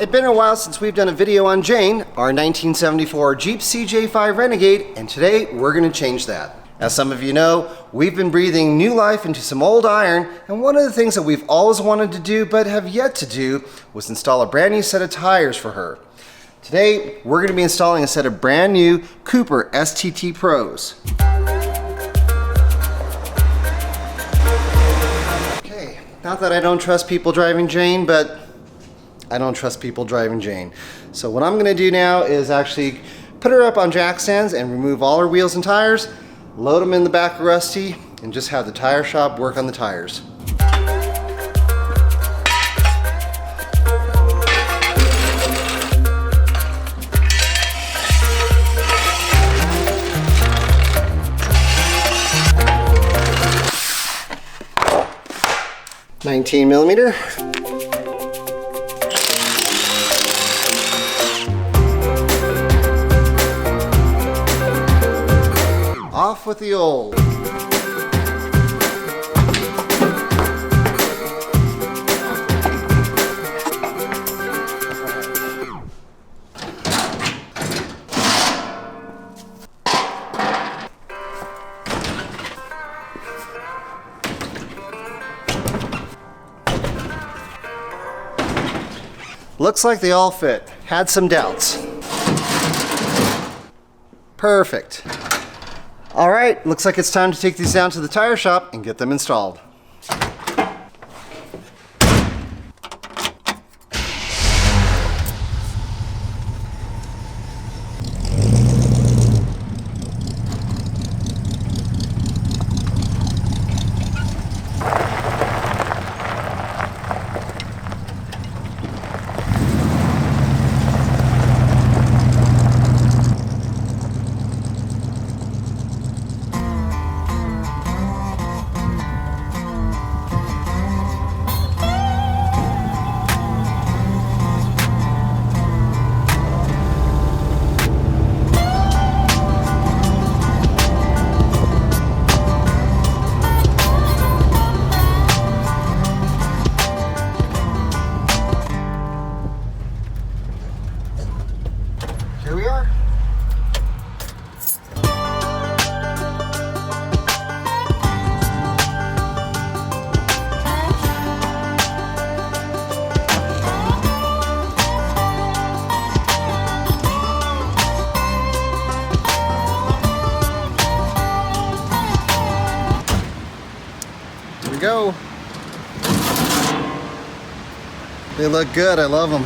It's been a while since we've done a video on Jane, our 1974 Jeep CJ-5 Renegade, and today we're going to change that. As some of you know, we've been breathing new life into some old iron, and one of the things that we've always wanted to do but have yet to do was install a brand new set of tires for her. Today, we're going to be installing a set of brand new Cooper STT Pros. Okay, not that I don't trust people driving Jane, but I don't trust people driving Jane. So what I'm going to do now is actually put her up on jack stands and remove all her wheels and tires, load them in the back of Rusty, and just have the tire shop work on the tires. $19mm. Off with the old. Looks like they all fit. Had some doubts. Perfect. All right, looks like it's time to take these down to the tire shop and get them installed. Here we are. Here we go. They look good. I love them.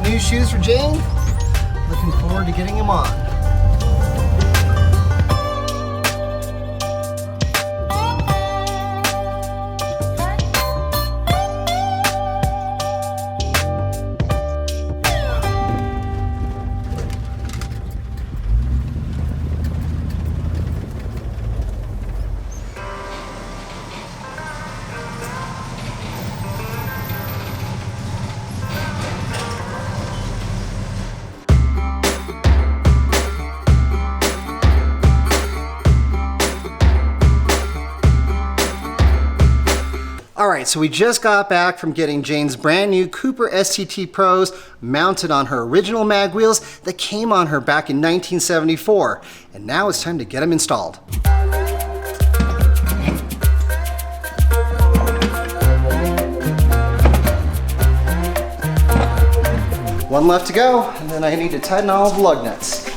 New shoes for Jane. Looking forward to getting them on. Alright, so we just got back from getting Jane's brand new Cooper STT Pros mounted on her original mag wheels that came on her back in 1974. And now it's time to get them installed. One left to go, and then I need to tighten all the lug nuts.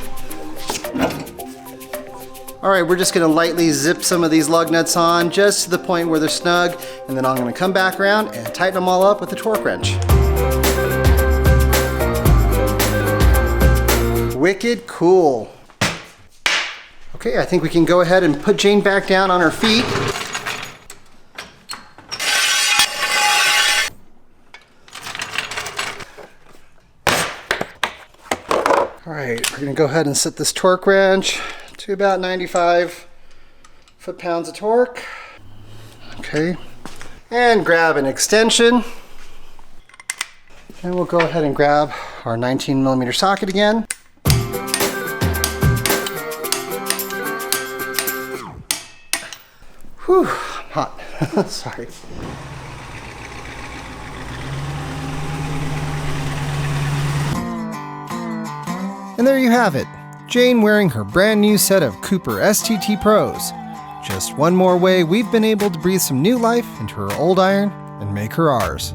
Alright, we're just going to lightly zip some of these lug nuts on just to the point where they're snug, and then I'm going to come back around and tighten them all up with a torque wrench. Wicked cool. Okay, I think we can go ahead and put Jane back down on her feet. Alright, we're going to go ahead and set this torque wrench to about 95 foot-pounds of torque. Okay, and grab an extension And we'll go ahead and grab our 19mm socket again. Whew, hot. Sorry. And there you have it. Jane wearing her brand new set of Cooper STT Pros. Just one more way we've been able to breathe some new life into her old iron and make her ours.